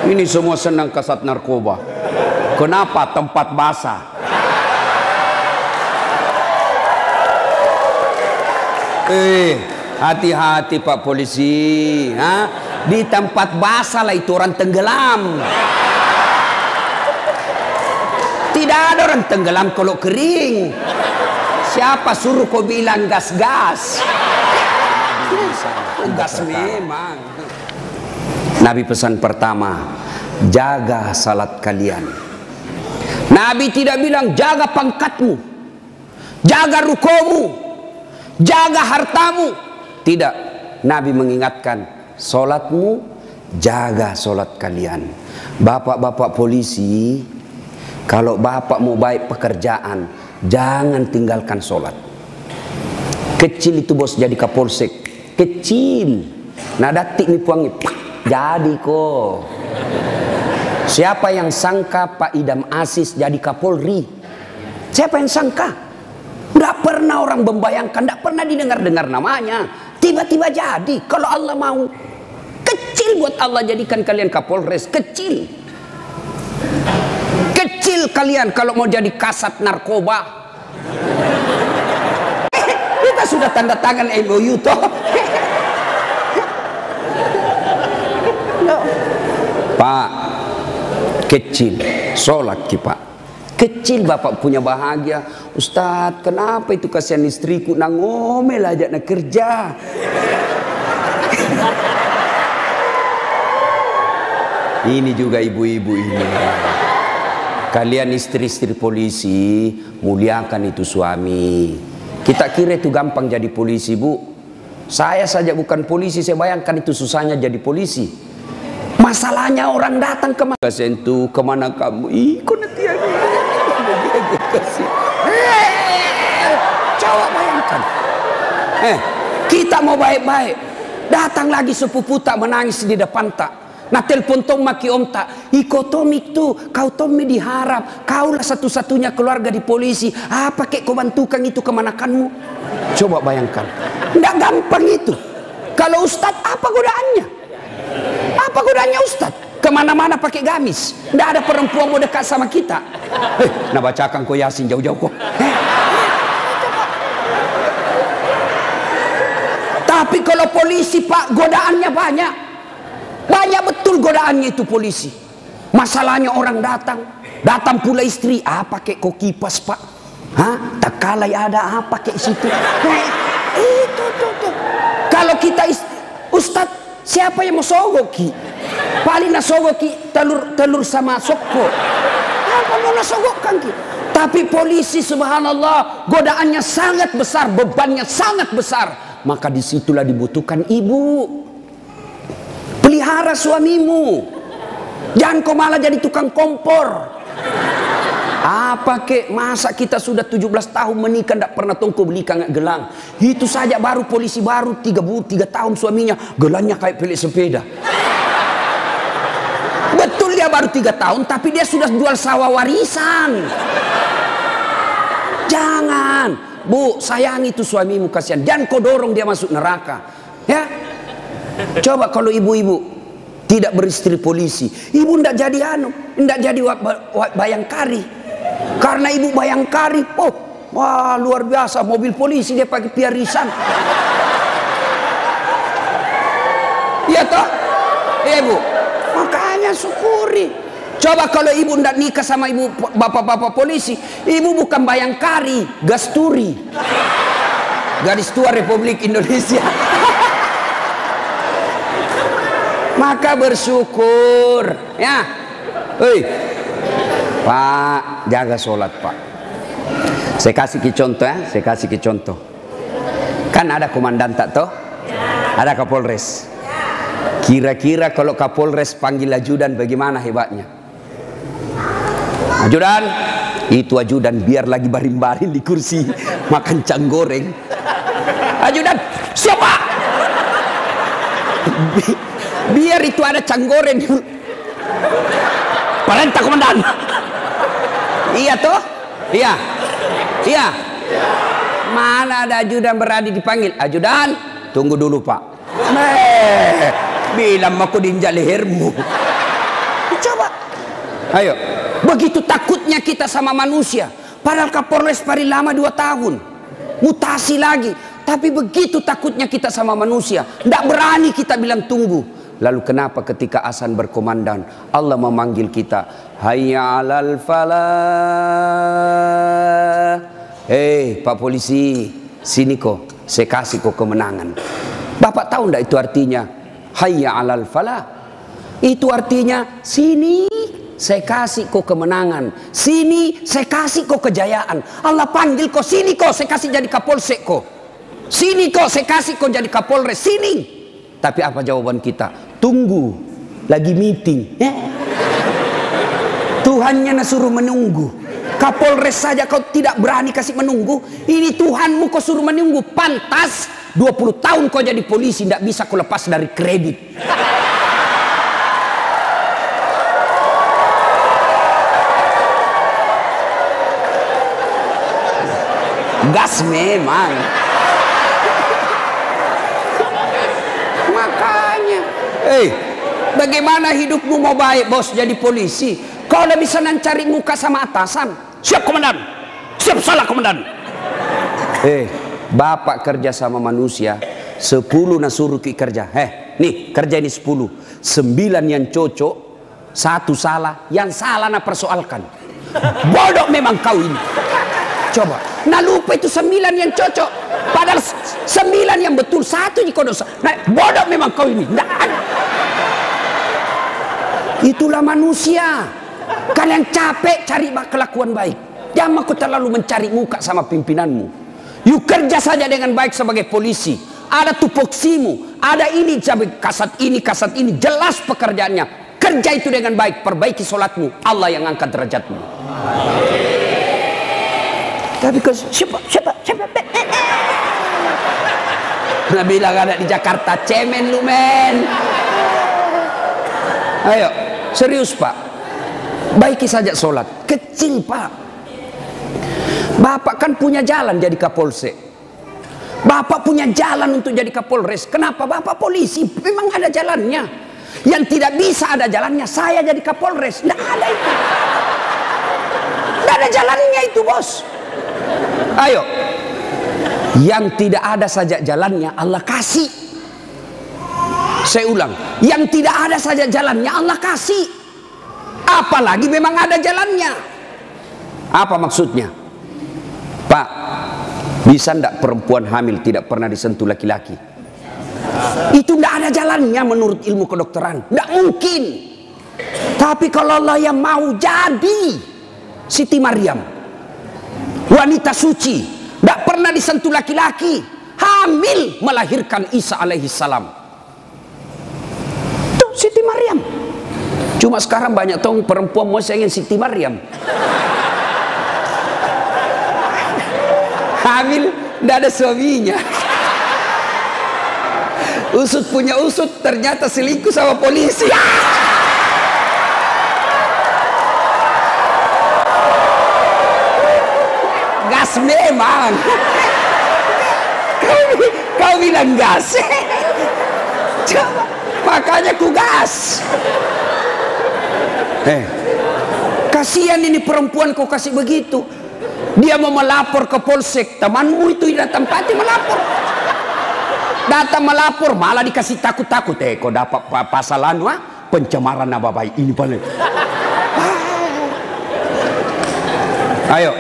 Ini semua senang kasat narkoba. Kenapa? Tempat basah. Hati-hati Pak Polisi. Di tempat basah lah itu orang tenggelam. Tidak ada orang tenggelam kalau kering. Siapa suruh kau bilang gas-gas? Gas memang. Nabi pesan pertama, jaga salat kalian. Nabi tidak bilang jaga pangkatmu, jaga rukomu, jaga hartamu. Tidak. Nabi mengingatkan, salatmu, jaga salat kalian. Bapak-bapak polisi, kalau bapak mau baik pekerjaan, jangan tinggalkan salat. Kecil itu bos jadi kapolsek, kecil. Nah datik nih puangi, jadi kok. Siapa yang sangka Pak Idam Aziz jadi Kapolri? Siapa yang sangka? Tidak pernah orang membayangkan, tidak pernah didengar-dengar namanya. Tiba-tiba jadi. Kalau Allah mau, kecil buat Allah jadikan kalian Kapolres, kecil. Kecil kalian kalau mau jadi kasat narkoba. Kita sudah tanda tangan MOU toh. Pak, kecil, sholat ki Pak. Kecil bapak punya bahagia. Ustadz, kenapa itu kasihan istriku nangomel aja nak kerja. Ini juga ibu-ibu ini. Kalian istri-istri polisi, muliakan itu suami. Kita kira itu gampang jadi polisi, Bu. Saya saja bukan polisi, saya bayangkan itu susahnya jadi polisi. Masalahnya orang datang ke mana? Sentuh kemana kamu? Kok nanti ada coba bayangkan. Kita mau baik-baik, datang lagi sepupu tak menangis di depan tak. Nah telepon tom maki om tak. Iko tomik tuh, kau Tommy diharap, kaulah satu-satunya keluarga di polisi. Apa kek kau bantukan itu kemanakanmu? Coba bayangkan, nggak gampang itu. Kalau Ustadz apa godaannya? Apa gunanya Ustadz? Kemana-mana pakai gamis. Tidak ada perempuan mau dekat sama kita. Nah bacakan kau Yasin jauh-jauh kok. Tapi kalau polisi Pak, godaannya banyak. Banyak betul godaannya itu polisi. Masalahnya orang datang pula istri. Pakai kok kipas Pak? Tak kalah ada apa kayak situ. Itu tuh. Kalau kita Ustadz, siapa yang mau sogoki? Paling nasogoki telur sama soko. Apa mau nasogokkan ki? Tapi polisi subhanallah godaannya sangat besar, bebannya sangat besar. Maka disitulah dibutuhkan ibu. Pelihara suamimu. Jangan kau malah jadi tukang kompor. Apa kek, masa kita sudah 17 tahun menikah tidak pernah tongko beli gelang. Itu saja baru polisi baru 3 tahun suaminya gelangnya kayak pelik sepeda. Betul dia baru 3 tahun tapi dia sudah jual sawah warisan. Jangan Bu, sayangi itu suamimu kasihan. Jangan kau dorong dia masuk neraka. Ya. Coba kalau ibu-ibu tidak beristri polisi, ibu tidak jadi tidak jadi bayangkari. Karena ibu bayangkari, wah luar biasa mobil polisi dia pakai piarisan. Iya toh? Iya Bu. Makanya syukuri. Coba kalau ibu tidak nikah sama ibu bapak-bapak polisi, ibu bukan bayangkari, gasturi. Garis Tua Republik Indonesia. Maka bersyukur ya. Pak, jaga sholat Pak. Saya kasih contoh ya, saya kasih contoh. Kan ada komandan tak toh? Ada Kapolres. Kira-kira kalau Kapolres panggil ajudan bagaimana hebatnya? Ajudan, itu ajudan biar lagi baring-baring di kursi makan cang goreng. Ajudan, siapa? Biar itu ada cang goreng. Perintah komandan. Iya toh? Iya. Iya. Mana ada ajudan berani dipanggil? Ajudan, tunggu dulu Pak. Bilang aku diinjak lehermu. Coba. Ayo. Begitu takutnya kita sama manusia. Padahal Kapolres paling lama 2 tahun. Mutasi lagi. Tapi begitu takutnya kita sama manusia. Tidak berani kita bilang tunggu. Lalu kenapa ketika azan berkomandan Allah memanggil kita, hayya 'alal falah. Pak polisi, sini kok, saya kasih kok kemenangan. Bapak tahu enggak itu artinya hayya 'alal falah? Itu artinya sini saya kasih kok kemenangan, sini saya kasih kok kejayaan. Allah panggil kok, sini kok saya kasih jadi kapolsek kok, sini kok saya kasih kok jadi kapolres, sini. Tapi apa jawaban kita? Tunggu, lagi meeting. Tuhannya suruh menunggu. Kapolres saja kau tidak berani kasih menunggu. Ini Tuhanmu kau suruh menunggu. Pantas 20 tahun kau jadi polisi, tidak bisa kau lepas dari kredit. Gas memang. Makanya, bagaimana hidupmu mau baik bos jadi polisi? Kau udah bisa cari muka sama atasan. Siap komandan, siap salah komandan. Bapak kerja sama manusia, 10 suruh ki kerja. Nih kerja ini 10, 9 yang cocok, 1 salah, yang salah persoalkan. Bodoh memang kau ini. Coba, lupa itu 9 yang cocok, padahal 9 yang betul, 1 jika dosa. Bodoh memang kau ini. Itulah manusia. Kalian capek cari kelakuan baik. Jangan kau terlalu mencari muka sama pimpinanmu. Yuk kerja saja dengan baik sebagai polisi. Ada tupoksimu, ada ini kasat ini, jelas pekerjaannya. Kerja itu dengan baik, perbaiki sholatmu, Allah yang angkat derajatmu. Tapi siapa? Nah bilang ada di Jakarta, cemen lu men. Ayo, serius pak. Baiki saja sholat. Kecil pak. Bapak kan punya jalan jadi kapolsek. Bapak punya jalan untuk jadi kapolres. Kenapa? Bapak polisi, memang ada jalannya. Yang tidak bisa ada jalannya, saya jadi kapolres. Tidak ada itu. Tidak ada jalannya itu bos. Ayo. Yang tidak ada saja jalannya Allah kasih. Saya ulang, yang tidak ada saja jalannya Allah kasih. Apalagi memang ada jalannya. Apa maksudnya? Pak, bisa ndak perempuan hamil tidak pernah disentuh laki-laki? Itu ndak ada jalannya menurut ilmu kedokteran. Ndak mungkin. Tapi kalau Allah yang mau jadi Siti Maryam, wanita suci, ndak pernah disentuh laki-laki, hamil melahirkan Isa alaihi salam. Tuh Siti Maryam. Cuma sekarang banyak tahu perempuan mau ingin Siti Maryam. Hamil, tidak ada suaminya. Usut punya usut, ternyata selingkuh sama polisi. Gas memang. Kau bilang gas. Coba, makanya ku gas. Kasihan ini perempuan kau kasih begitu. Dia mau melapor ke polsek, temanmu itu datang pati melapor. Datang melapor malah dikasih takut-takut. Kau dapat pasalan pencemaran nama baik ini paling. Ayo.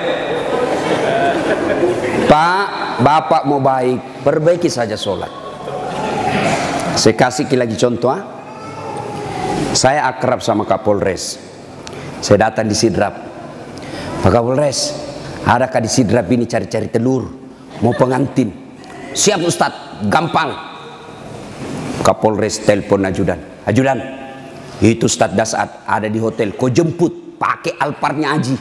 Pak, bapak mau baik, perbaiki saja sholat. Saya kasih lagi contoh. Saya akrab sama Kapolres. Saya datang di Sidrap. Pak Kapolres, adakah di Sidrap ini cari-cari telur? Mau pengantin? Siap Ustadz, gampang. Kapolres telepon ajudan. Ajudan, itu Ustadz Dasat ada di hotel. Kau jemput, pakai alparnya Aji.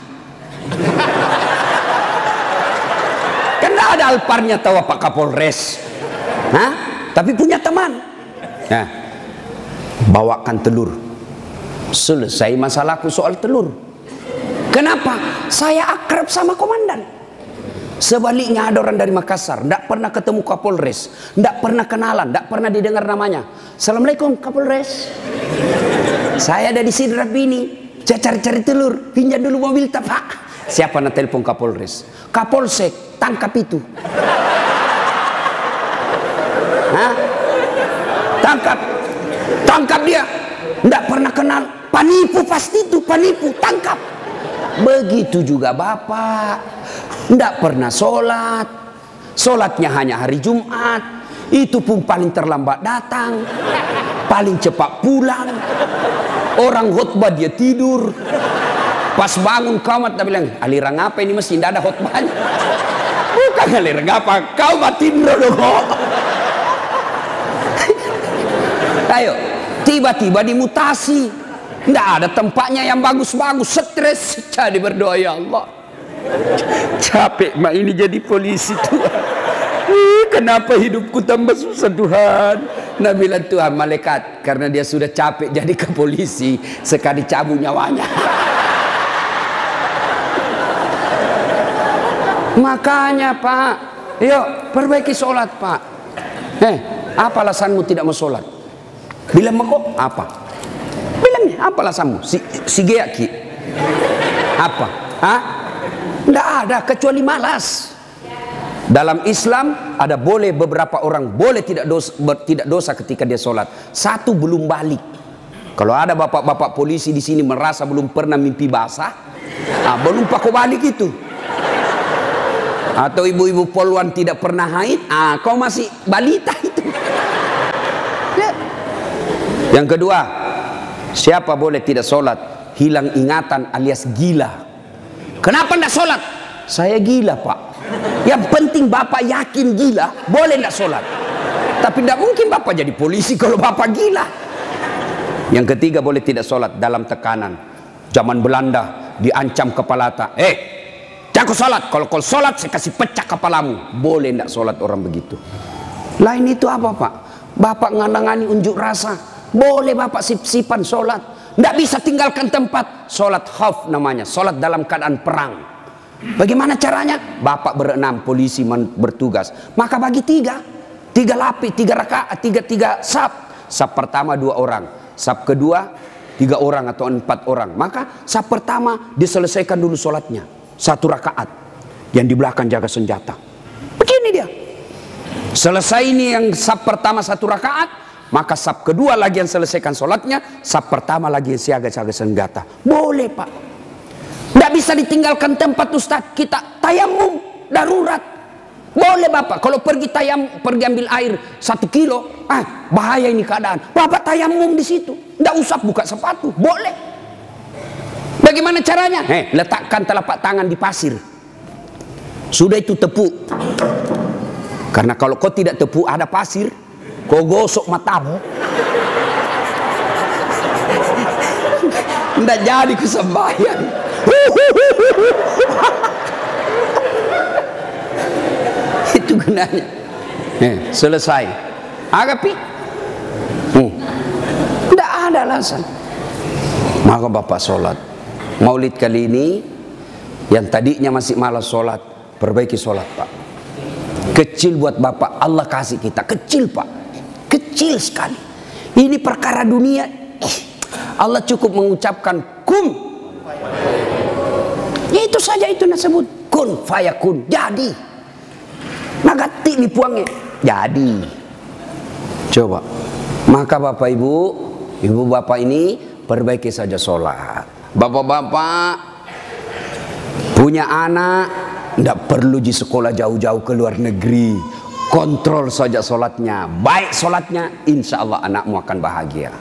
Karena ada alparnya tahu Pak Kapolres. Tapi punya teman. Nah, bawakan telur. Selesai masalahku soal telur. Kenapa? Saya akrab sama komandan. Sebaliknya ada orang dari Makassar, tidak pernah ketemu Kapolres, tidak pernah kenalan, tidak pernah didengar namanya. Assalamualaikum Kapolres. Saya ada di Sidrap ini, saya cari-cari telur, pinjam dulu mobil tak Pak. Siapa nak telepon Kapolres? Kapolsek, tangkap itu. Hah? Tangkap dia. Tidak pernah kenal, penipu pasti itu, penipu, tangkap. Begitu juga Bapak, tidak pernah sholat, sholatnya hanya hari Jumat, itu pun paling terlambat datang, paling cepat pulang. Orang khutbah dia tidur, pas bangun kamat dia bilang, aliran apa ini masih tidak ada khutbahnya. Bukan aliran apa, kau mati dulu. Ayo, tiba-tiba dimutasi, tidak ada tempatnya yang bagus-bagus, stres. Jadi berdoa, ya Allah, capek mak ini jadi polisi Tuhan. Kenapa hidupku tambah susah Tuhan? Nah bilang Tuhan, malaikat, karena dia sudah capek jadi ke polisi, sekali cabut nyawanya. Makanya Pak, yuk perbaiki sholat Pak. Apa alasanmu tidak mau sholat? Bilang kok apa? Bilangnya apa alasanmu? Si geaki. Apa? Hah? Tidak ada kecuali malas. Dalam Islam ada boleh beberapa orang boleh tidak dosa ketika dia sholat. Satu, belum balik. Kalau ada bapak-bapak polisi di sini merasa belum pernah mimpi basah, belum pakai balik itu. Atau ibu-ibu poluan tidak pernah haid, kau masih balita itu. Ya. Yang kedua, siapa boleh tidak sholat? Hilang ingatan alias gila. Kenapa tidak sholat? Saya gila Pak. Yang penting Bapak yakin gila, boleh tidak sholat. Tapi tidak mungkin Bapak jadi polisi kalau Bapak gila. Yang ketiga, boleh tidak sholat dalam tekanan. Zaman Belanda diancam kepala tak. Jangan kau sholat. Kalau kau sholat saya kasih pecah kepalamu. Boleh tidak sholat orang begitu. Lain itu apa Pak? Bapak nganangani unjuk rasa. Boleh Bapak sip-sipan sholat. Tidak bisa tinggalkan tempat. Sholat khauf namanya. Sholat dalam keadaan perang. Bagaimana caranya? Bapak berenam, polisi bertugas. Maka bagi tiga lapis, tiga rakaat, tiga saf. Saf pertama 2 orang, saf kedua 3 orang atau 4 orang. Maka saf pertama diselesaikan dulu sholatnya 1 rakaat. Yang di belakang jaga senjata. Begini dia. Selesai ini yang saf pertama 1 rakaat, maka saf kedua lagi yang selesaikan sholatnya, saf pertama lagi yang siaga-siaga senjata. Boleh Pak. Tidak bisa ditinggalkan tempat Ustaz. Kita tayamum darurat. Boleh Bapak. Kalau pergi ambil air 1 kilo, bahaya ini keadaan. Bapak tayamum di situ. Tidak usah buka sepatu. Boleh. Bagaimana caranya? Letakkan telapak tangan di pasir. Sudah itu tepuk. Karena kalau kau tidak tepuk ada pasir, kau gosok matamu. Tidak jadi kesembahyang. Itu gunanya. Selesai. Agapi. Tidak ada alasan. Maka Bapak sholat. Maulid kali ini, yang tadinya masih malas sholat, perbaiki sholat Pak. Kecil buat Bapak, Allah kasih kita. Kecil Pak. Kecil sekali. Ini perkara dunia. Allah cukup mengucapkan kun. Itu saja itu disebut kun fayakun, jadi. Nagati lipuangnya jadi. Coba. Maka Bapak Ibu Bapak ini perbaiki saja sholat. Bapak-bapak punya anak, tidak perlu di sekolah jauh-jauh ke luar negeri. Kontrol saja sholatnya. Baik sholatnya, insya Allah anakmu akan bahagia.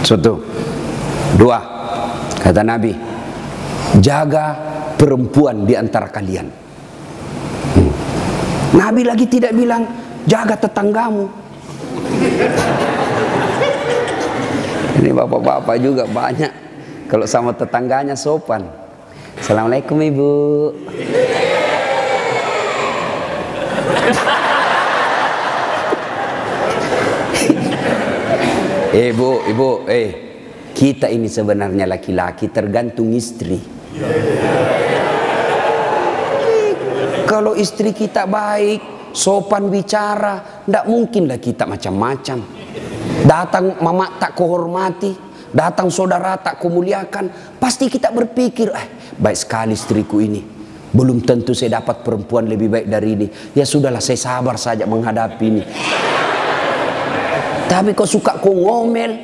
Satu. 2, kata Nabi, jaga perempuan di antara kalian. Nabi lagi tidak bilang jaga tetanggamu. Ini bapak-bapak juga banyak kalau sama tetangganya sopan. Assalamualaikum Ibu. Ibu, kita ini sebenarnya laki-laki tergantung istri. Kalau istri kita baik, sopan bicara, tidak mungkinlah kita macam-macam. Datang mama tak kuhormati, datang saudara tak kumuliakan, pasti kita berpikir, baik sekali istriku ini, belum tentu saya dapat perempuan lebih baik dari ini. Ya sudahlah, saya sabar saja menghadapi ini. Tapi kau suka kau ngomel,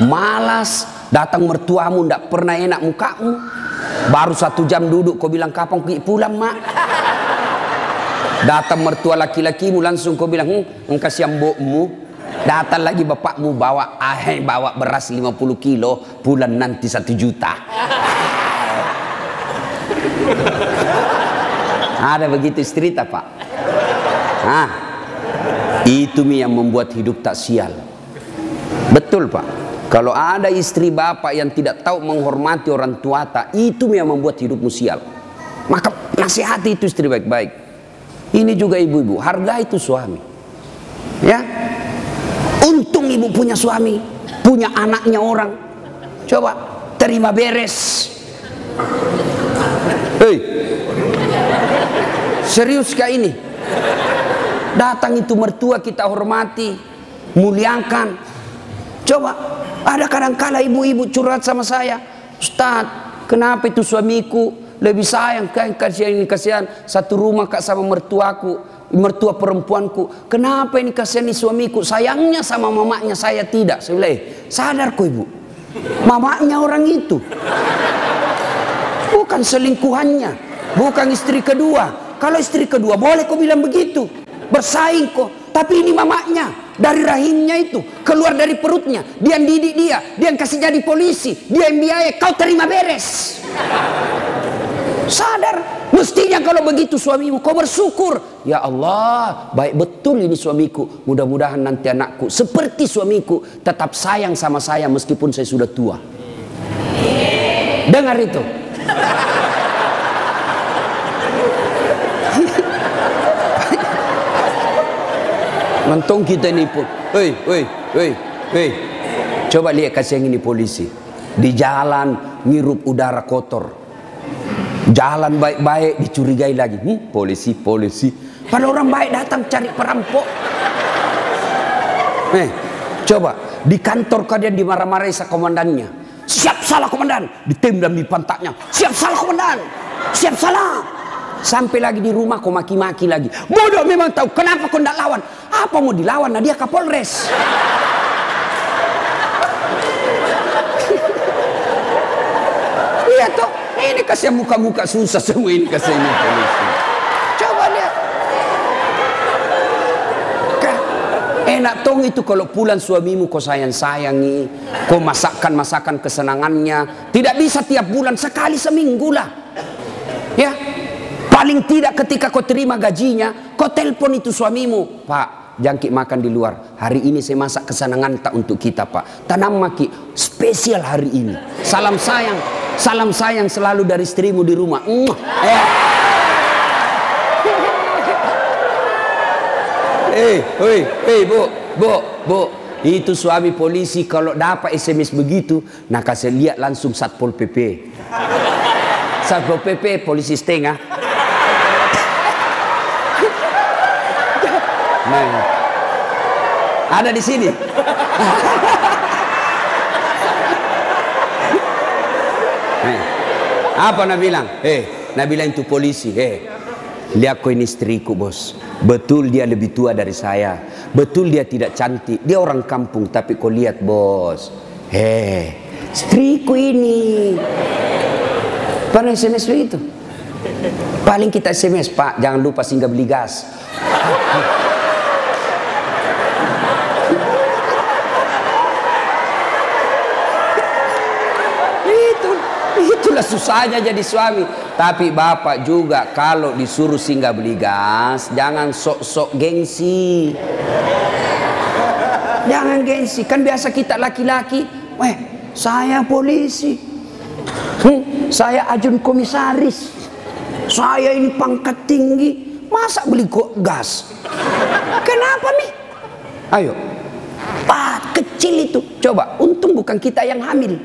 malas, datang mertuamu ndak pernah enak mukamu, baru 1 jam duduk kau bilang kapan pulang mak. Datang mertua laki-lakimu langsung kau bilang kasih mbokmu. Datang lagi bapakmu bawa beras 50 kilo, bulan nanti 1 juta. Ada begitu cerita pak. Nah, itu yang membuat hidup tak sial. Betul pak. Kalau ada istri bapak yang tidak tahu menghormati orang tua tak, itu yang membuat hidupmu sial. Maka nasihati itu istri baik-baik. Ini juga ibu-ibu, hargai itu suami. Ya. Untung ibu punya suami, punya anaknya orang. Coba terima beres. Hei, serius kah ini? Datang itu mertua kita hormati, muliakan. Coba ada kadang-kala ibu-ibu curhat sama saya, Ustadz, kenapa itu suamiku lebih sayang kan, kasihan satu rumah kak sama mertuaku, mertua perempuanku. Kenapa ini kasihani suamiku, sayangnya sama mamanya saya tidak. Saya bilang, sadar kok ibu, mamanya orang itu, bukan selingkuhannya, bukan istri kedua. Kalau istri kedua boleh kau bilang begitu, bersaing kok. Tapi ini mamanya, dari rahimnya itu, keluar dari perutnya, dia yang didik dia yang kasih jadi polisi, dia yang biaya, kau terima beres. Sadar, mestinya kalau begitu suamimu kau bersyukur. Ya Allah, baik betul ini suamiku. Mudah-mudahan nanti anakku seperti suamiku, tetap sayang sama saya meskipun saya sudah tua. Dengar itu. Mentong kita ini pun. Hei. Coba lihat kasih yang ini polisi. Di jalan ngirup udara kotor. Jalan baik-baik dicurigai lagi. Polisi. Pada orang baik datang cari perampok. Coba di kantor kalian dimarah-marahi sa komandannya. Siap salah komandan, ditendang di pantatnya. Siap salah komandan, siap salah. Sampai lagi di rumah kau maki-maki lagi. Bodoh memang tahu kenapa kau tidak lawan. Apa mau dilawan? Nah dia Kapolres. Iya toh. Ini kasih muka-muka susah semua ini kasih ini polisi. Coba lihat. Enak tong itu kalau pulang suamimu kau sayang-sayangi, kau masakan kesenangannya. Tidak bisa tiap bulan, sekali seminggu lah. Ya. Paling tidak ketika kau terima gajinya, kau telepon itu suamimu, Pak, jangkik makan di luar. Hari ini saya masak kesenangan tak untuk kita, Pak. Tanam maki spesial hari ini. Salam sayang selalu dari istrimu di rumah. Bu, itu suami polisi kalau dapat SMS begitu, nah kasih lihat langsung Satpol PP. Satpol PP polisi setengah. Nah, ada di sini. Apa nak bilang? Nak bilang itu polisi. Lihat kau ini istriku bos. Betul dia lebih tua dari saya. Betul dia tidak cantik. Dia orang kampung. Tapi kau lihat bos. Istriku ini. Pernah SMS begitu? Paling kita SMS, Pak, jangan lupa singgah beli gas. Itulah susahnya jadi suami. Tapi bapak juga kalau disuruh singgah beli gas, jangan sok-sok gengsi. Jangan gengsi. Kan biasa kita laki-laki, saya polisi, saya ajun komisaris, saya ini pangkat tinggi, masa beli gas? Kenapa nih? Ayo, Pak, kecil itu. Coba, untung bukan kita yang hamil.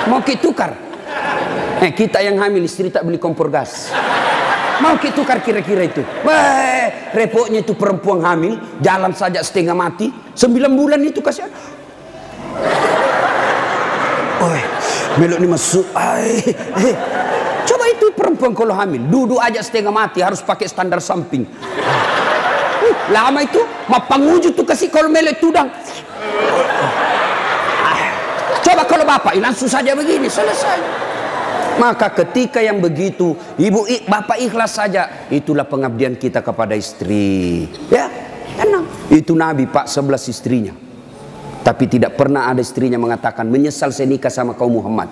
Mau kita tukar? Kita yang hamil, istri tak beli kompor gas. Mau kita tukar kira-kira itu. Repotnya itu perempuan hamil, jalan saja setengah mati, 9 bulan itu kasihan. Melok ini masuk. Coba itu perempuan kalau hamil, duduk aja setengah mati, harus pakai standar samping. Lama itu, mapanguju tuh kasih kalau melek tudang. Coba kalau bapak, langsung saja begini, selesai. Maka ketika yang begitu, bapak ikhlas saja, itulah pengabdian kita kepada istri. Ya, tenang. Itu Nabi Pak 11 istrinya. Tapi tidak pernah ada istrinya mengatakan menyesal saya nikah sama kaum Muhammad.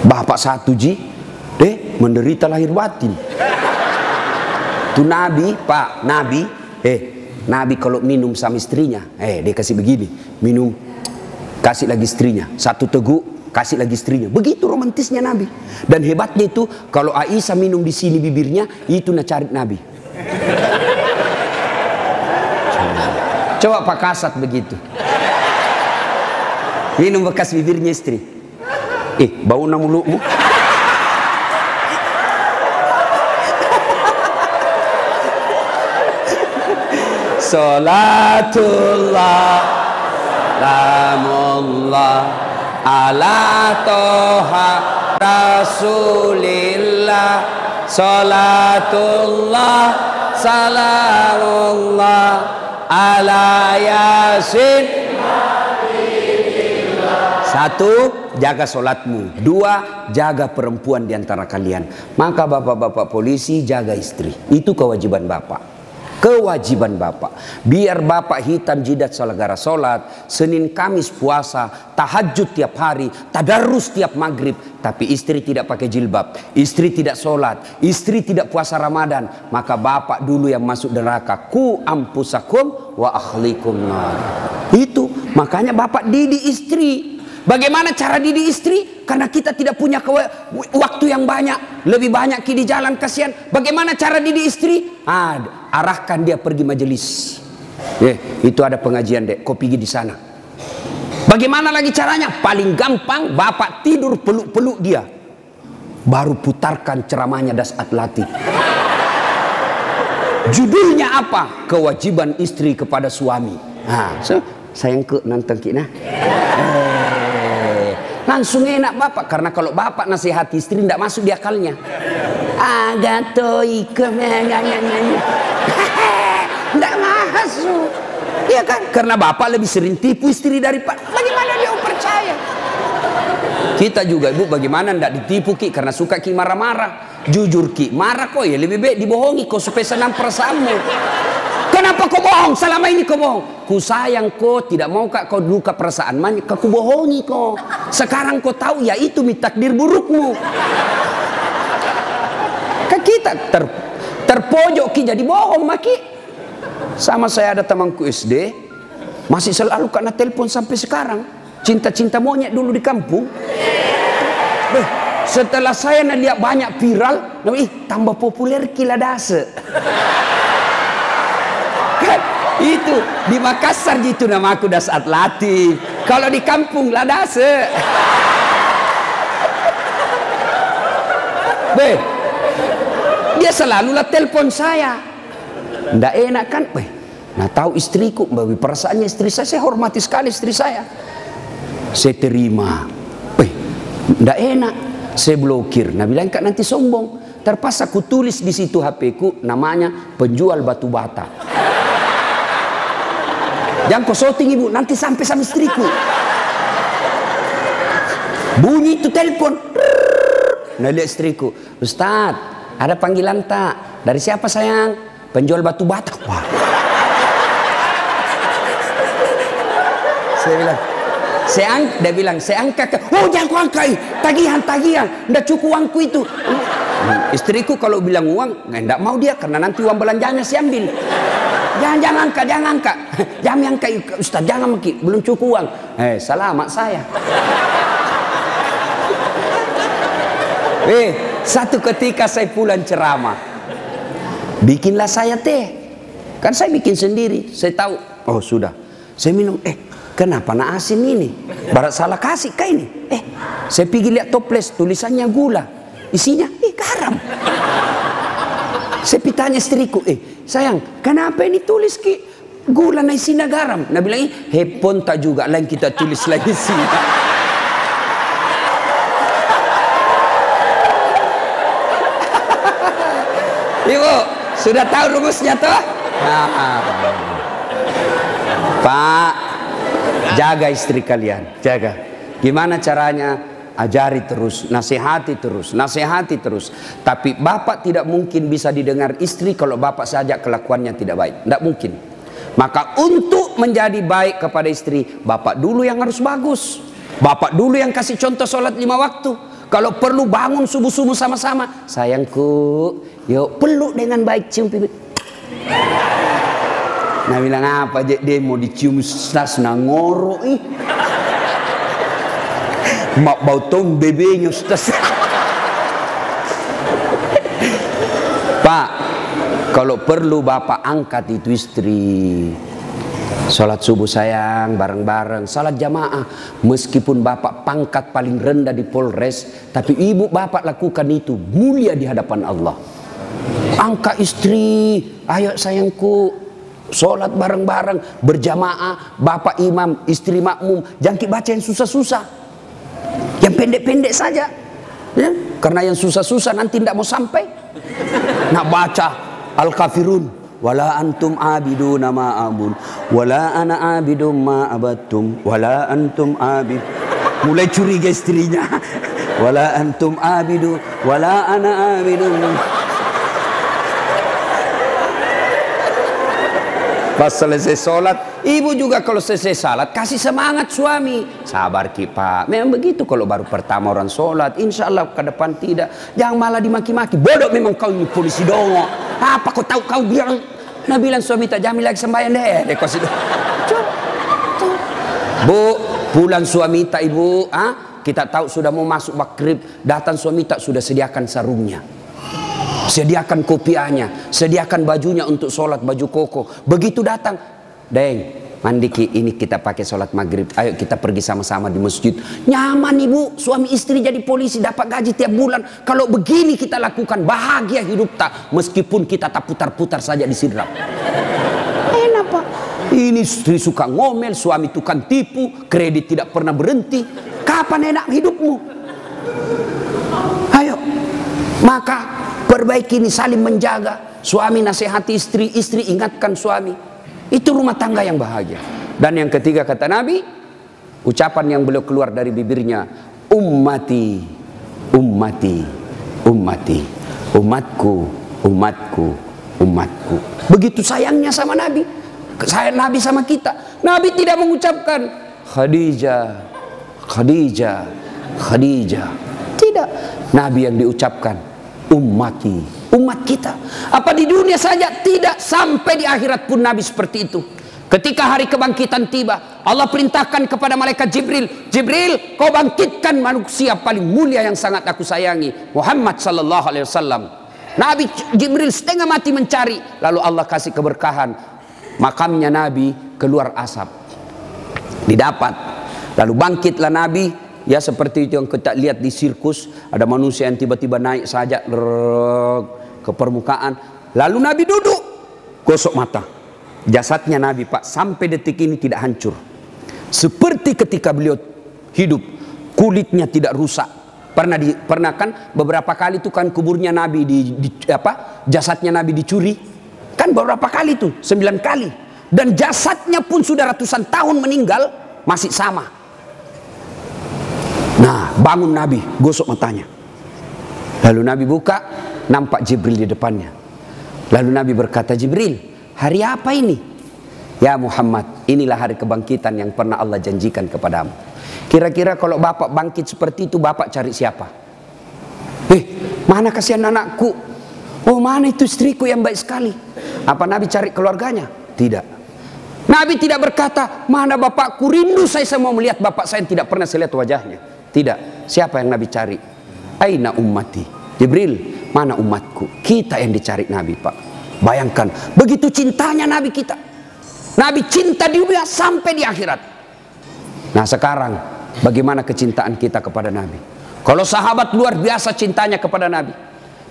Bapak satu menderita lahir batin. Itu Nabi Pak, Nabi kalau minum sama istrinya, dia kasih begini, minum, kasih lagi istrinya, satu teguk, kasih lagi istrinya. Begitu romantisnya Nabi. Dan hebatnya itu, kalau Aisyah minum di sini bibirnya, itu nacarit Nabi. Coba Pak Kasat begitu. Minum bekas bibirnya istri. Bau na mulutmu. Salatullah Salamullah ala toha Rasulillah. Salatullah Salamullah ala Yasin. Satu, jaga sholatmu. Dua, jaga perempuan di antara kalian. Maka bapak-bapak polisi jaga istri. Itu kewajiban bapak. Kewajiban bapak. Biar bapak hitam jidat gara sholat, Senin Kamis puasa, tahajud tiap hari, tadarus tiap maghrib. Tapi istri tidak pakai jilbab, istri tidak sholat, istri tidak puasa Ramadan. Maka bapak dulu yang masuk neraka. Ku ampusakum wa akhlikum nar. Itu makanya bapak didik istri. Bagaimana cara didik istri? Karena kita tidak punya waktu yang banyak. Lebih banyak di jalan, kasihan. Bagaimana cara didik istri? Arahkan dia pergi majelis. Itu ada pengajian dek, kau pergi di sana. Bagaimana lagi caranya? Paling gampang, bapak tidur peluk-peluk dia. Baru putarkan ceramahnya Dasat Latif. Judulnya apa? Kewajiban istri kepada suami. Sayang ke nonton kita. Langsung enak bapak, karena kalau bapak nasihati istri tidak masuk di akalnya. Tidak masuk, iya kan? Karena bapak lebih sering tipu istri daripada. Bagaimana dia percaya? Kita juga ibu, bagaimana tidak ditipu ki? Karena suka ki marah-marah. Jujur ki, marah kok ya lebih baik dibohongi kau supaya senang perasaanmu. Kenapa kau bohong? Selama ini kau bohong. Ku sayang kau, tidak mau kau duka perasaan. Kau bohongi kau. Sekarang kau tahu ya itu takdir burukmu. Kan kita terpojok ki jadi bohong maki. Sama saya ada temanku SD, masih selalu kena telepon sampai sekarang. Cinta-cinta monyet dulu di kampung. Setelah saya lihat banyak viral, tambah populer kila dase. Itu di Makassar gitu nama aku Dasat Latif. Kalau di kampung Ladase. Dia selalu lah telepon saya. Nggak enak kan? Nah tahu istriku, perasaannya istri saya hormati sekali istri saya. Saya terima. Nggak enak. Saya blokir. Nah bilang kak nanti sombong. Terpaksa ku tulis di situ HP ku namanya penjual batu bata. Jangan kau shooting ibu, nanti sampai sama istriku. Bunyi itu telepon. Nah lihat istriku, Ustadz, ada panggilan tak? Dari siapa sayang? Penjual batu bata. Wah. Saya bilang, dia bilang, saya angkat. Oh jangan kau angkat, tagihan, ndak cukup uangku itu. Istriku kalau bilang uang, ndak mau dia karena nanti uang belanjanya saya ambil. Jangan angkat. Jangan angkat Ustaz, jangan maki, belum cukup uang. Selamat saya. Satu ketika saya pulang ceramah. Bikinlah saya teh. Kan saya bikin sendiri. Saya tahu, oh sudah. Saya minum, kenapa nak asin ini? Barat salah kasih kah ini? Saya pergi lihat toples, tulisannya gula. Isinya, garam. tanya istriku, sayang, kenapa ini tulis ki gula na isina garam? Nabi bilang, hepon tak juga, lain kita tulis lagi sih. Ibu, sudah tahu rumusnya toh? Pak, jaga istri kalian, jaga. Gimana caranya? Ajari terus, nasihati terus, nasihati terus. Tapi bapak tidak mungkin bisa didengar istri kalau bapak saja kelakuannya tidak baik. Tidak mungkin. Maka untuk menjadi baik kepada istri, bapak dulu yang harus bagus. Bapak dulu yang kasih contoh sholat 5 waktu. Kalau perlu bangun subuh-subuh sama-sama. Sayangku, yuk peluk dengan baik, cium pipi. Nah bilang apa aja dia mau dicium stas ngoro mak bau tong bebenya stas. Pak, kalau perlu bapak angkat itu istri. Sholat subuh sayang, bareng-bareng, sholat jamaah. Meskipun bapak pangkat paling rendah di Polres, tapi ibu bapak lakukan itu mulia di hadapan Allah. Angkat istri, ayo sayangku, sholat bareng-bareng, berjamaah, bapak imam, istri makmum. Jangan baca yang susah-susah, yang pendek-pendek saja, ya? Karena yang susah-susah nanti tidak mau sampai. Nak baca Al-Kafirun, wala antum abiduna ma abun, wala ana abidum ma abattum, wala antum abid. Mulai curiga istrinya. Wala antum abidu, wala ana abidum. Pas selesai sholat, ibu juga kalau selesai sholat kasih semangat suami. Sabar ki pak, memang begitu kalau baru pertama orang sholat. Insya Allah ke depan tidak. Jangan malah dimaki-maki. Bodoh memang kau ini polisi dongo. Apa kau tahu kau bilang? Nah bilang suami tak jamin lagi sembahyang deh. Kau situ. Bu, pulang suami tak ibu. Kita tahu sudah mau masuk maghrib. Datang suami tak sudah sediakan sarungnya. Sediakan kopiahnya, sediakan bajunya untuk sholat, baju koko. Begitu datang, Deng, mandi ki, ini kita pakai sholat maghrib. Ayo kita pergi sama-sama di masjid. Nyaman ibu, suami istri jadi polisi, dapat gaji tiap bulan. Kalau begini kita lakukan, bahagia hidup tak. Meskipun kita tak putar-putar saja di sidrap. Enak pak. Ini istri suka ngomel, suami tukang tipu, kredit tidak pernah berhenti. Kapan enak hidupmu? Ayo, maka perbaiki ini, saling menjaga. Suami nasihati istri, istri ingatkan suami. Itu rumah tangga yang bahagia. Dan yang ketiga kata Nabi, ucapan yang beliau keluar dari bibirnya, ummati, ummati, ummati, umatku, umatku, umatku. Begitu sayangnya sama Nabi. Sayang Nabi sama kita. Nabi tidak mengucapkan Khadijah, Khadijah, Khadijah. Tidak. Nabi yang diucapkan ummati, umat kita. Apa di dunia saja? Tidak, sampai di akhirat pun Nabi seperti itu. Ketika hari kebangkitan tiba, Allah perintahkan kepada malaikat Jibril, Jibril, kau bangkitkan manusia paling mulia yang sangat aku sayangi, Muhammad sallallahu alaihi wasallam. Nabi Jibril setengah mati mencari, lalu Allah kasih keberkahan. Makamnya Nabi keluar asap, didapat. Lalu bangkitlah Nabi. Ya seperti itu yang kita lihat di sirkus, ada manusia yang tiba-tiba naik saja ke permukaan. Lalu Nabi duduk, gosok mata. Jasadnya Nabi pak sampai detik ini tidak hancur. Seperti ketika beliau hidup, kulitnya tidak rusak. Pernah kan beberapa kali itu kan kuburnya Nabi jasadnya Nabi dicuri. Kan beberapa kali itu, 9 kali. Dan jasadnya pun sudah ratusan tahun meninggal masih sama. Nah, bangun Nabi, gosok matanya. Lalu Nabi buka, nampak Jibril di depannya. Lalu Nabi berkata, Jibril, hari apa ini? Ya Muhammad, inilah hari kebangkitan yang pernah Allah janjikan kepadamu. Kira-kira kalau bapak bangkit seperti itu, bapak cari siapa? Mana kasihan anakku? Oh, mana itu istriku yang baik sekali? Apa Nabi cari keluarganya? Tidak. Nabi tidak berkata, mana bapakku, rindu saya mau melihat bapak saya yang tidak pernah saya lihat wajahnya. Tidak. Siapa yang Nabi cari? Aina ummati. Jibril, mana umatku? Kita yang dicari Nabi pak. Bayangkan, begitu cintanya Nabi kita. Nabi cinta di dunia sampai di akhirat. Nah sekarang, bagaimana kecintaan kita kepada Nabi? Kalau sahabat luar biasa cintanya kepada Nabi.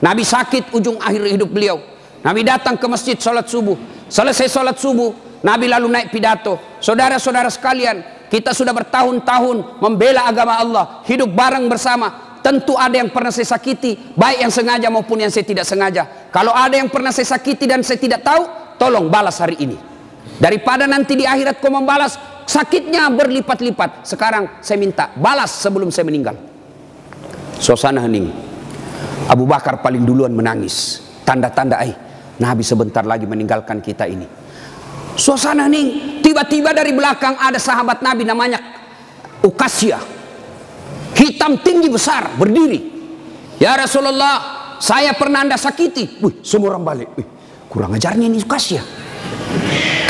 Nabi sakit ujung akhir hidup beliau. Nabi datang ke masjid sholat subuh. Selesai sholat subuh, Nabi lalu naik pidato. Saudara-saudara sekalian, kita sudah bertahun-tahun membela agama Allah, hidup bareng bersama. Tentu ada yang pernah saya sakiti, baik yang sengaja maupun yang saya tidak sengaja. Kalau ada yang pernah saya sakiti dan saya tidak tahu, tolong balas hari ini. Daripada nanti di akhirat kau membalas, sakitnya berlipat-lipat. Sekarang saya minta balas sebelum saya meninggal. Suasana hening. Abu Bakar paling duluan menangis. Tanda-tanda Nabi sebentar lagi meninggalkan kita ini. Suasana hening. Tiba-tiba dari belakang ada sahabat Nabi namanya Uqasyah. Hitam tinggi besar berdiri. Ya Rasulullah, saya pernah Anda sakiti. Semua orang balik. Kurang ajarnya ini Uqasyah.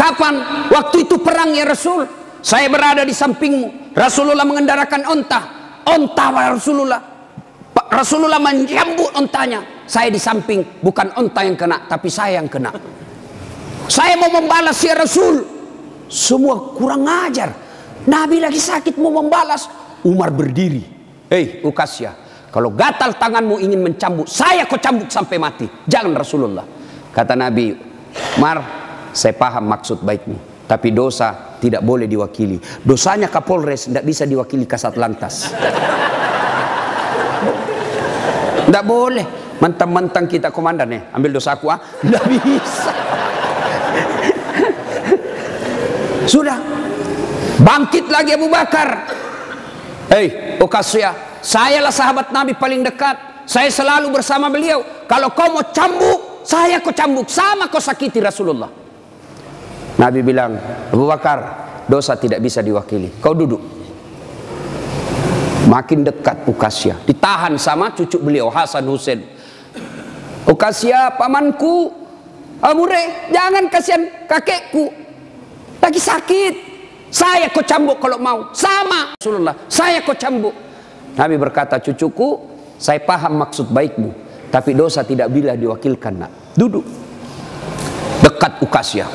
Kapan? Waktu itu perang ya Rasul. Saya berada di sampingmu. Rasulullah mengendarakan onta. Onta Rasulullah. Rasulullah menyambut ontanya. Saya di samping, bukan onta yang kena, tapi saya yang kena. Saya mau membalas ya Rasul. Semua kurang ajar. Nabi lagi sakit mau membalas. Umar berdiri. Uqasyah, kalau gatal tanganmu ingin mencambuk, saya kau cambuk sampai mati. Jangan Rasulullah. Kata Nabi, Umar, saya paham maksud baikmu, tapi dosa tidak boleh diwakili. Dosanya Kapolres tidak bisa diwakili Kasat Lantas. Tidak boleh. Mentang-mentang kita komandan ambil dosaku tidak bisa. Sudah bangkit lagi Abu Bakar. Uqasyah, sayalah sahabat Nabi paling dekat. Saya selalu bersama beliau. Kalau kau mau cambuk, saya kau cambuk. Sama kau sakiti Rasulullah. Nabi bilang, Abu Bakar, dosa tidak bisa diwakili. Kau duduk. Makin dekat Uqasyah. Ditahan sama cucu beliau, Hasan Husain. Uqasyah, pamanku, Amure, jangan kasihan kakekku. Lagi sakit. Saya kau cambuk kalau mau. Sama Rasulullah, saya kau cambuk. Nabi berkata, cucuku, saya paham maksud baikmu, tapi dosa tidak bila diwakilkan. Nak, duduk dekat Uqasyah.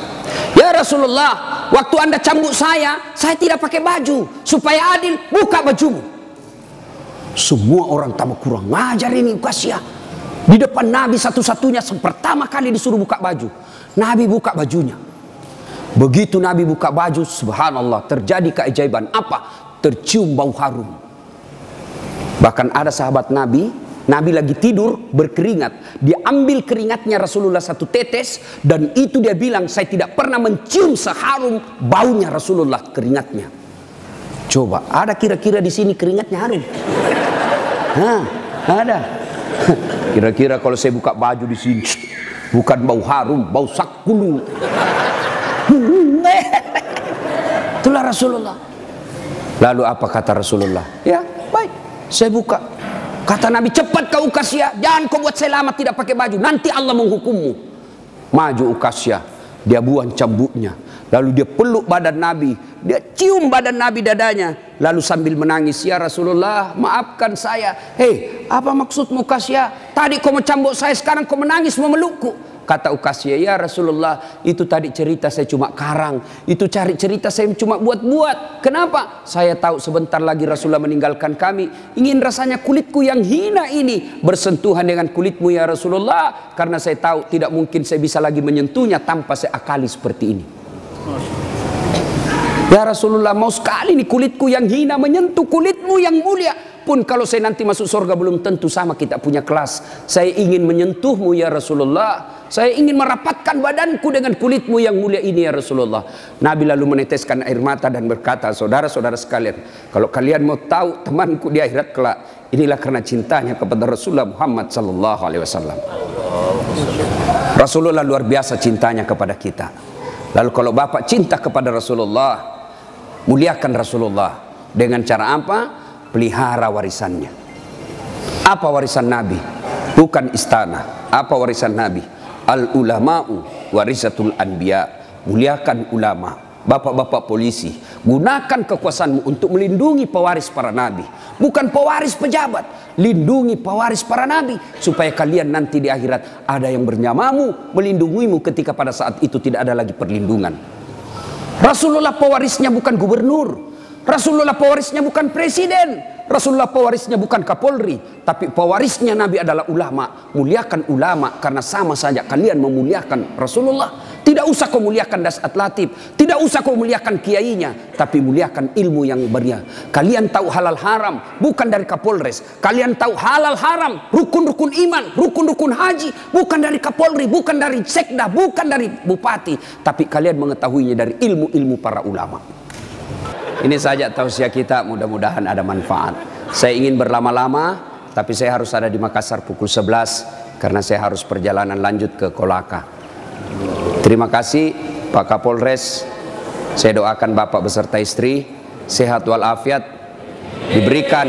Ya Rasulullah, waktu Anda cambuk saya tidak pakai baju. Supaya adil, buka bajumu. Semua orang tambah kurang ngajar ini Uqasyah. Di depan Nabi satu-satunya pertama kali disuruh buka baju. Nabi buka bajunya. Begitu Nabi buka baju, subhanallah, terjadi keajaiban. Apa? Tercium bau harum. Bahkan ada sahabat Nabi, Nabi lagi tidur berkeringat. Dia ambil keringatnya Rasulullah satu tetes, dan itu dia bilang, saya tidak pernah mencium seharum baunya Rasulullah keringatnya. Coba, ada kira-kira di sini keringatnya harum? Ada. Kira-kira kalau saya buka baju di sini, bukan bau harum, bau sakulu. Itulah Rasulullah. Lalu apa kata Rasulullah? Ya, baik, saya buka. Kata Nabi, cepat kau Uqasyah, jangan kau buat saya lama tidak pakai baju, nanti Allah menghukummu. Maju Uqasyah, dia buang cambuknya, lalu dia peluk badan Nabi, dia cium badan Nabi dadanya, lalu sambil menangis, ya Rasulullah, maafkan saya. Apa maksudmu Uqasyah? Tadi kau mau cambuk saya, sekarang kau menangis memelukku. Kata Uqasyah, ya Rasulullah, itu tadi cerita saya cuma karang, itu cari cerita saya cuma buat-buat. Kenapa? Saya tahu sebentar lagi Rasulullah meninggalkan kami. Ingin rasanya kulitku yang hina ini bersentuhan dengan kulitmu ya Rasulullah, karena saya tahu tidak mungkin saya bisa lagi menyentuhnya tanpa saya akali seperti ini. Ya Rasulullah, mau sekali nih kulitku yang hina menyentuh kulitmu yang mulia. Pun kalau saya nanti masuk surga belum tentu sama kita punya kelas. Saya ingin menyentuhmu ya Rasulullah. Saya ingin merapatkan badanku dengan kulitmu yang mulia ini ya Rasulullah. Nabi lalu meneteskan air mata dan berkata, saudara-saudara sekalian, kalau kalian mau tahu temanku di akhirat kelak, inilah karena cintanya kepada Rasulullah Muhammad sallallahu alaihi wasallam. Rasulullah luar biasa cintanya kepada kita. Lalu kalau Bapak cinta kepada Rasulullah, muliakan Rasulullah dengan cara apa? Pelihara warisannya. Apa warisan Nabi? Bukan istana. Apa warisan Nabi? Al ulama'u warisatul anbiya. Muliakan ulama. Bapak-bapak polisi, gunakan kekuasaanmu untuk melindungi pewaris para nabi, bukan pewaris pejabat. Lindungi pewaris para nabi supaya kalian nanti di akhirat ada yang bernyamamu, melindungimu ketika pada saat itu tidak ada lagi perlindungan. Rasulullah pewarisnya bukan gubernur, Rasulullah pewarisnya bukan presiden, Rasulullah pewarisnya bukan Kapolri, tapi pewarisnya Nabi adalah ulama. Muliakan ulama karena sama saja kalian memuliakan Rasulullah. Tidak usah kau muliakan Dasat Latif, tidak usah kau muliakan kiainya, tapi muliakan ilmu yang beria. Kalian tahu halal haram bukan dari Kapolres. Kalian tahu halal haram, rukun-rukun iman, rukun-rukun haji bukan dari Kapolri, bukan dari sekda, bukan dari bupati, tapi kalian mengetahuinya dari ilmu-ilmu para ulama. Ini saja tausiah kita, mudah-mudahan ada manfaat. Saya ingin berlama-lama, tapi saya harus ada di Makassar pukul 11 karena saya harus perjalanan lanjut ke Kolaka. Terima kasih Pak Kapolres. Saya doakan Bapak beserta istri sehat walafiat, diberikan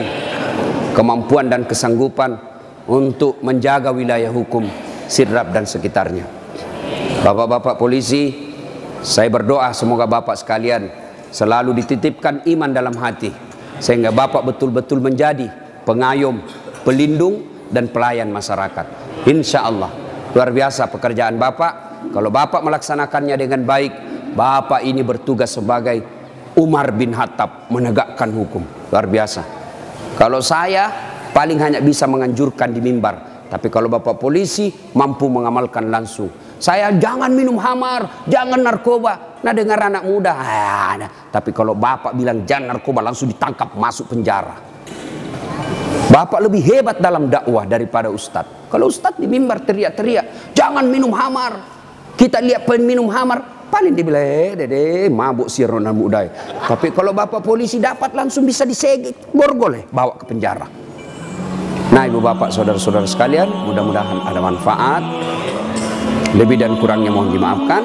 kemampuan dan kesanggupan untuk menjaga wilayah hukum Sidrap dan sekitarnya. Bapak-bapak polisi, saya berdoa semoga Bapak sekalian selalu dititipkan iman dalam hati, sehingga Bapak betul-betul menjadi pengayom, pelindung, dan pelayan masyarakat. Insya Allah, luar biasa pekerjaan Bapak. Kalau Bapak melaksanakannya dengan baik, Bapak ini bertugas sebagai Umar bin Khattab, menegakkan hukum. Luar biasa. Kalau saya paling hanya bisa menganjurkan di mimbar, tapi kalau Bapak polisi mampu mengamalkan langsung. Saya jangan minum khamar, jangan narkoba. Nah, dengar anak muda, tapi kalau Bapak bilang jangan narkoba, langsung ditangkap masuk penjara. Bapak lebih hebat dalam dakwah daripada ustadz. Kalau ustadz di mimbar teriak-teriak, jangan minum khamar. Kita lihat peminum khamar, paling dibilang, dede, mabuk sirona muda. Tapi kalau Bapak polisi dapat langsung bisa disegik, borgol, bawa ke penjara. Nah, ibu bapak, saudara-saudara sekalian, mudah-mudahan ada manfaat. Lebih dan kurangnya mohon dimaafkan.